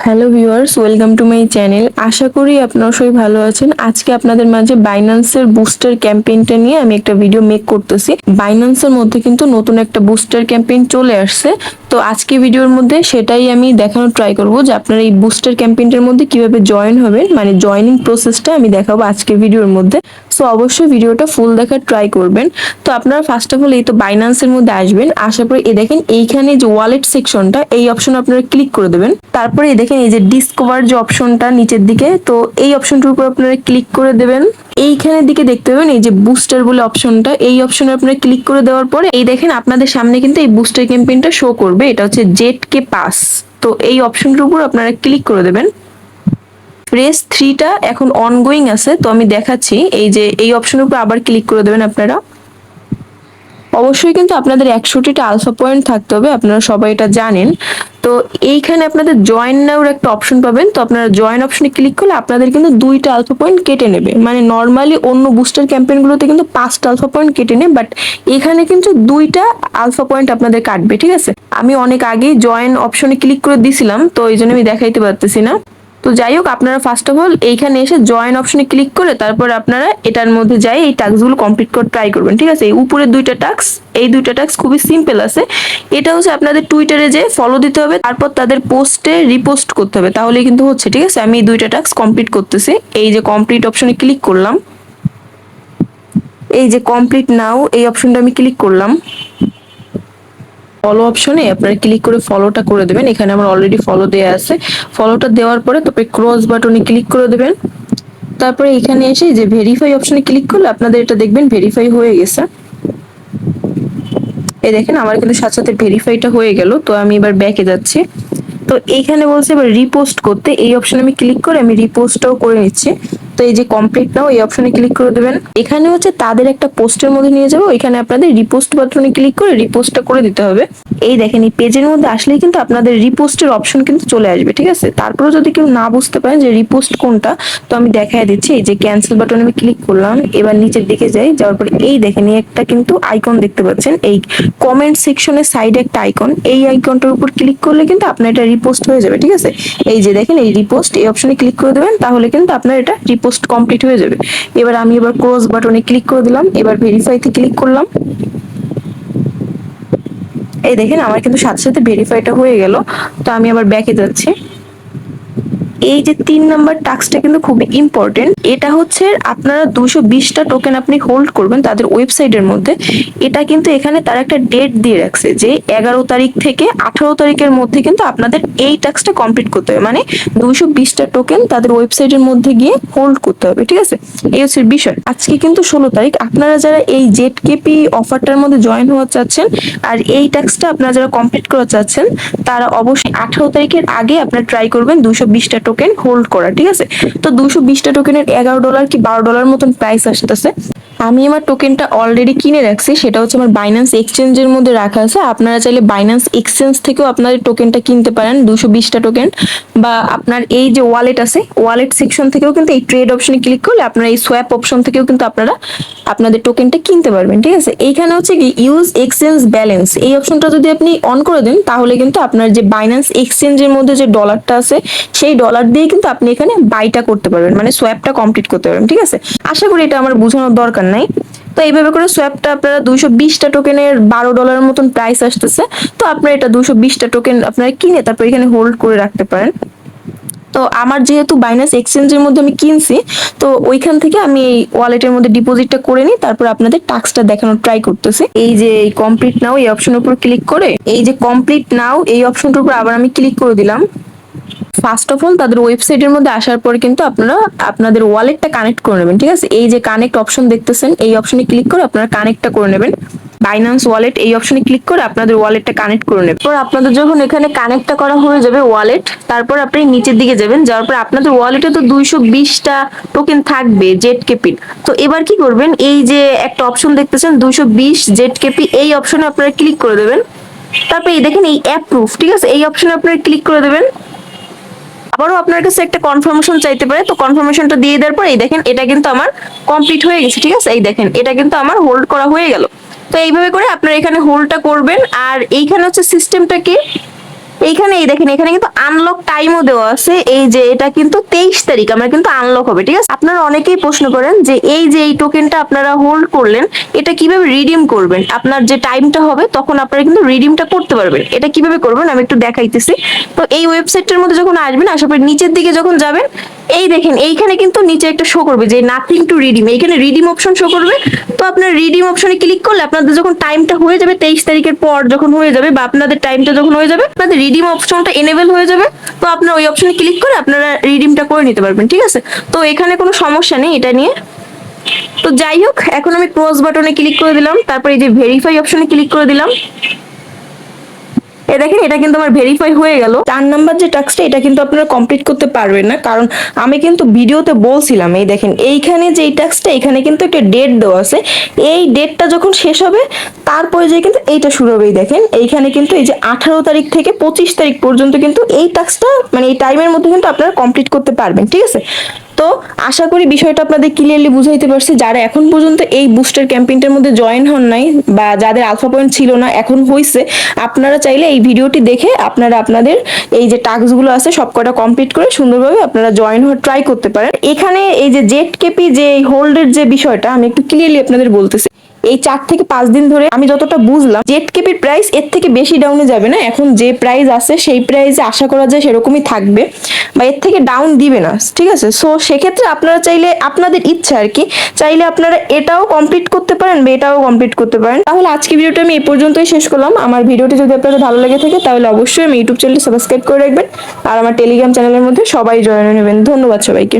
Hello viewers, welcome to my channel. আশা করি আপনারা সবাই ভালো আছেন। আজকে আপনাদের মাঝে বাইন্যান্সের বুস্টার ক্যাম্পেইনটা নিয়ে আমি একটা ভিডিও মেক করতেছি। বাইন্যান্সের মধ্যে কিন্তু নতুন একটা বুস্টার ক্যাম্পেইন চলে আসছে। তো আজকে ভিডিওর মধ্যে সেটাই আমি দেখানোর ট্রাই করব যে আপনারা এই বুস্টার ক্যাম্পেইনটার মধ্যে কিভাবে জয়েন হবেন, মানে জয়েনিং প্রসেসটা আমি দেখাবো আজকে ভিডিওর মধ্যে। সো অবশ্যই ভিডিওটা ফুল দেখার ট্রাই করবেন। তো আপনারা ফার্স্ট অফ অল এই তো বাইন্যান্সের মধ্যে আসবেন, আসার পরে দেখেন এইখানে যে ওয়ালেট সেকশনটা, এই অপশন আপনারা ক্লিক করে দেবেন। তারপরে দেখেন এই যে ডিসকভার যে অপশনটা নিচের দিকে, তো এই অপশনটার উপর আপনারা ক্লিক করে দেবেন। এইখানের দিকে দেখতে পাবেন এই যে বুস্টার বলে অপশনটা, এই অপশনে আপনারা ক্লিক করে দেওয়ার পরে এই দেখেন আপনাদের সামনে কিন্তু এই বুস্টার ক্যাম্পেইনটা শো করবে। এটা হচ্ছে জেট কে পাস। তো এই অপশনটার উপর আপনারা ক্লিক করে দেবেন। ফেজ 3টা এখন অনগোয়িং আছে, তো আমি দেখাচ্ছি। এই যে এই অপশনের উপর আবার ক্লিক করে দেবেন আপনারা। অবশ্যই কিন্তু আপনাদের 100টা আলফা পয়েন্ট থাকতে হবে, আপনারা সবাই এটা জানেন। তো এইখানে আপনাদের জয়েন নাওর একটা অপশন পাবেন, তো আপনারা জয়েন অপশনে ক্লিক করলে আপনাদের কিন্তু 2টা আলফা পয়েন্ট কেটে নেবে। মানে নর্মালি অন্য বুস্টার ক্যাম্পেইনগুলোতে কিন্তু 5টা আলফা পয়েন্ট কেটে নেয়, বাট এখানে কিন্তু 2টা আলফা পয়েন্ট আপনাদের কাটবে, ঠিক আছে। আমি অনেক আগেই জয়েন অপশনে ক্লিক করে দিছিলাম, তো এই জন্য আমি দেখাইতে পারতেছি না। তো যাই হোক, আপনারা ফার্স্ট অফ অল এইখানে এসে জয়েন অপশনে ক্লিক করে তারপর আপনারা এটার মধ্যে যাই এই টাস্কগুলো কমপ্লিট করে ট্রাই করবেন, ঠিক আছে। এই উপরের 2টা টাস্ক, এই 2টা টাস্ক খুবই সিম্পল আছে। এটা হচ্ছে আপনাদের টুইটারে যে ফলো দিতে হবে, তারপর তাদের পোস্টে রিপোস্ট করতে হবে, তাহলে কিন্তু হচ্ছে, ঠিক আছে। আমি এই 2টা টাস্ক কমপ্লিট করতেছি। এই যে কমপ্লিট অপশনে ক্লিক করলাম, এই যে কমপ্লিট নাও এই অপশনটা আমি ক্লিক করলাম। ফলো অপশনে আপনারা ক্লিক করে ফলোটা করে দেবেন। এখানে আমার অলরেডি ফলো দেওয়া আছে। ফলোটা দেওয়ার পরে তারপরে ক্রস বাটনে ক্লিক করে দেবেন। তারপরে এখানে এসে যে ভেরিফাই অপশনে ক্লিক করলে আপনাদের এটা দেখবেন ভেরিফাই হয়ে গেছে। এই দেখেন আমার কিন্তু সাথে সাথে ভেরিফাইটা হয়ে গেল। তো আমি এবার ব্যাকে যাচ্ছি। তো এইখানে বলছে এবার রিপোস্ট করতে, এই অপশনে আমি ক্লিক করে আমি রিপোস্টটাও করে নিচ্ছি। তো এই যে কমপ্লিট নাও এই অপশনে ক্লিক করে দেবেন। এখানে হচ্ছে তাদের একটা পোস্টের মধ্যে নিয়ে যাবো, এখানে আপনাদের রিপোস্ট বাটনে ক্লিক করে রিপোস্টটা করে দিতে হবে। এই দেখেন এই পেজের মধ্যে আসলেই কিন্তু আপনাদের রিপোস্টের অপশন কিন্তু চলে আসবে, ঠিক আছে। তারপরে যদি কেউ না বুঝতে পারেন যে রিপোস্ট কোনটা, তো আমি দেখাই দিচ্ছি। এই যে ক্যান্সেল বাটনে আমি ক্লিক করলাম, এবার নিচের দিকে যাই, যাওয়ার পরে এই দেখেন এই একটা কিন্তু আইকন দেখতে পাচ্ছেন, এই কমেন্ট সেকশনের সাইডে একটা আইকন, এই আইকনটার উপর ক্লিক করলে কিন্তু আপনার এটা রিপোস্ট হয়ে যাবে, ঠিক আছে। এই যে দেখেন এই রিপোস্ট, এই অপশনে ক্লিক করে দেবেন, তাহলে কিন্তু আপনার এটা রিপোস্ট কমপ্লিট হয়ে যাবে। এবার আমি ক্রস বাটনে ক্লিক করে দিলাম, এবার ভেরিফাইতে ক্লিক করলাম। এই দেখেন আমার কিন্তু সাথে সাথে ভেরিফাইটা হয়ে গেল। তো আমি আবার ব্যাকে যাচ্ছি। এই যে 3 নাম্বার টাস্কটা কিন্তু খুব ইম্পর্টেন্ট। এটা হচ্ছে আপনারা 220টা টোকেন আপনি হোল্ড করবেন তাদের ওয়েবসাইটের মধ্যে। এটা কিন্তু এখানে তার একটা ডেট দিয়ে রাখছে যে 11 তারিখ থেকে 18 তারিখের মধ্যে কিন্তু আপনাদের এই টাস্কটা কমপ্লিট করতে হবে। মানে 220টা টোকেন তাদের ওয়েবসাইটের মধ্যে গিয়ে হোল্ড করতে হবে, ঠিক আছে। এই হচ্ছে বিষয়। আজকে কিন্তু 16 তারিখ। আপনারা যারা এই জেডকেপি অফারটার মধ্যে জয়েন হওয়া চাচ্ছেন আর এই টাস্কটা আপনারা যারা কমপ্লিট করা চাচ্ছেন, তারা অবশ্যই 18 তারিখের আগে আপনারা ট্রাই করবেন 220টা টোকেন হোল্ড করা, ঠিক আছে। তো 220টা টোকেনের $11 কি $12 মতন প্রাইস আসতেছে। আমি আমার টোকেনটা অলরেডি কিনে রাখছি, সেটা হচ্ছে আমার বাইন্যান্স এক্সচেঞ্জের মধ্যে রাখা আছে। আপনারা চাইলে বাইন্যান্স এক্সচেঞ্জ থেকেও আপনাদের টোকেনটা কিনতে পারেন, 220টা টোকেন। বা আপনার এই যে ওয়ালেট আছে, ওয়ালেট সেকশন থেকেও কিন্তু এই ট্রেড অপশনে ক্লিক করলে আপনারা এই সোয়াপ অপশন থেকেও কিন্তু আপনারা আপনাদের টোকেনটা কিনতে পারবেন, ঠিক আছে। এইখানে হচ্ছে কি ইউজ এক্সচেঞ্জ ব্যালেন্স, এই অপশনটা যদি আপনি অন করে দেন তাহলে কিন্তু আপনার যে বাইন্যান্স এক্সচেঞ্জের মধ্যে যে ডলারটা আছে সেই ডলার দিয়ে কিন্তু আপনি এখানে বাইটা করতে পারবেন, মানে সোয়াপটা কমপ্লিট করতে পারবেন, ঠিক আছে। আশা করি এটা আমার বোঝানোর দরকার নাই। তো এইভাবে করে সোয়াপটা আপনারা 220টা টোকেনের $12 মতন প্রাইস আসতেছে। তো আপনারা এটা 220টা টোকেন আপনারা কিনে তারপর এখানে হোল্ড করে রাখতে পারেন। তো আমার যেহেতু বাইন্যান্স এক্সচেঞ্জের মধ্যে আমি কিনছি, তো ওইখান থেকে আমি এই ওয়ালেটের মধ্যে ডিপোজিটটা করে নিই, তারপর আপনাদের টাস্কটা দেখানোর ট্রাই করতেছি। এই যে কমপ্লিট নাও এই অপশনের উপর ক্লিক করে এই যে কমপ্লিট নাও এই অপশনটার উপর আবার আমি ক্লিক করে দিলাম। ফার্স্ট অফ অল তাদের ওয়েবসাইটের মধ্যে আসার পরে কিন্তু আপনারা আপনাদের ওয়ালেটটা কানেক্ট করে নেবেন, ঠিক আছে। এই যে কানেক্ট অপশন দেখতেছেন, এই অপশনে ক্লিক করে আপনারা কানেক্টটা করে নেবেন। বাইন্যান্স ওয়ালেট এই অপশনে ক্লিক করে আপনাদের ওয়ালেটটা কানেক্ট করে নেবেন। তারপর আপনাদের যখন এখানে কানেক্টটা করা হয়ে যাবে ওয়ালেট, তারপর আপনি নিচের দিকে যাবেন, যাওয়ার পর আপনাদের ওয়ালেটে তো 220টা টোকেন থাকবে জেডকেপি। তো এবার কি করবেন, এই যে একটা অপশন দেখতেছেন 220 জেডকেপি, এই অপশনে আপনারা ক্লিক করে দেবেন। তারপর এই দেখেন এই অ্যাপ্রুভ, ঠিক আছে, এই অপশনে আপনারা ক্লিক করে দেবেন। আবারও আপনার কাছে একটা কনফার্মেশন চাইতে পারে, তো কনফার্মেশনটা দিয়ে দেওয়ার পর এই দেখেন এটা কিন্তু আমার কমপ্লিট হয়ে গেছে, ঠিক আছে। এই দেখেন এটা কিন্তু আমার হোল্ড করা হয়ে গেল। তো এইভাবে করে আপনারা এখানে হোল্ডটা করবেন। আর এইখানে হচ্ছে সিস্টেমটা কি, এইখানে এই দেখেন, এখানে কিন্তু আনলক টাইমও দেওয়া আছে। এই যে এটা কিন্তু 23 তারিখ আমার কিন্তু আনলক হবে, ঠিক আছে। আপনারা অনেকেই প্রশ্ন করেন যে এই যে এই টোকেনটা আপনারা হোল্ড করলেন, এটা কিভাবে রিডিম করবেন। আপনার যে টাইমটা হবে তখন আপনারা কিন্তু রিডিমটা করতে পারবেন। এটা কিভাবে করবেন আমি একটু দেখাইতেছি। তো এই ওয়েবসাইটটার মধ্যে যখন আসবেন, আসার পর নিচের দিকে যখন যাবেন, এই দেখেন এইখানে কিন্তু নিচে একটা শো করবে যে নাথিং টু রিডিম, এইখানে রিডিম অপশন শো করবে। তো আপনার রিডিম অপশনে ক্লিক করলে আপনাদের যখন টাইমটা হয়ে যাবে 23 তারিখের পর যখন হয়ে যাবে, বা আপনাদের টাইমটা যখন হয়ে যাবে, আপনাদের রিডিম অপশনটা এনেবল হয়ে যাবে। তো আপনার ওই অপশনে ক্লিক করে আপনারা রিডিমটা করে নিতে পারবেন, ঠিক আছে। তো এখানে কোনো সমস্যা নেই এটা নিয়ে। তো যাই হোক, এখন আমি ক্রস বাটনে ক্লিক করে দিলাম, তারপর এই যে ভেরিফাই অপশনে ক্লিক করে দিলাম। দেখেন এটা কিন্তু আমার ভেরিফাই হয়ে গেল। 4 নাম্বার যে টাস্কটা, এটা কিন্তু আপনারা কমপ্লিট করতে পারবেন না, কারণ আমি কিন্তু ভিডিওতে বলছিলাম। এই দেখেন এইখানে যে এই টাস্কটা, এখানে কিন্তু একটা ডেট দেওয়া আছে। এই ডেটটা যখন শেষ হবে তারপরে যে কিন্তু এইটা শুরু হবে। এই দেখেন এইখানে কিন্তু এই যে 18 তারিখ থেকে 25 তারিখ পর্যন্ত কিন্তু এই টাস্কটা মানে এই টাইমের মধ্যে কিন্তু আপনারা কমপ্লিট করতে পারবেন, ঠিক আছে। তো আশা করি বিষয়টা আপনাদের ক্লিয়ারলি বুঝাইতে পারছি। যারা এখন পর্যন্ত এই বুস্টার ক্যাম্পেইনটার মধ্যে জয়েন হন নাই, বা যাদের আলফা পয়েন্ট ছিল না এখন হইছে, আপনারা চাইলে এই ভিডিওটি দেখে আপনারা আপনাদের এই যে টাস্কগুলো আছে সবকটা কমপ্লিট করে সুন্দরভাবে আপনারা জয়েন হওয়ার ট্রাই করতে পারেন। এখানে এই যে জেড কেপি যে হোল্ডের যে বিষয়টা আমি একটু ক্লিয়ারলি আপনাদের বলতেছি। এই 4 থেকে 5 দিন ধরে আমি যতটা বুঝলাম, জেড কেপির প্রাইস এর থেকে বেশি ডাউনে যাবে না। এখন যে প্রাইস আছে সেই প্রাইসে আশা করা যায় সেরকমই থাকবে, বা এর থেকে ডাউন দিবে না, ঠিক আছে। সো সেক্ষেত্রে আপনারা চাইলে আপনাদের ইচ্ছা আর কি, চাইলে আপনারা এটাও কমপ্লিট করতে পারেন বা এটাও কমপ্লিট করতে পারেন। তাহলে আজকে ভিডিওটা আমি এই পর্যন্তই শেষ করলাম। আমার ভিডিওটি যদি আপনাদের ভালো লেগে থাকে তাহলে অবশ্যই আমি ইউটিউব চ্যানেলটি সাবস্ক্রাইব করে রাখবেন, আর আমার টেলিগ্রাম চ্যানেলের মধ্যে সবাই জয়েন হয়ে নেবেন। ধন্যবাদ সবাইকে।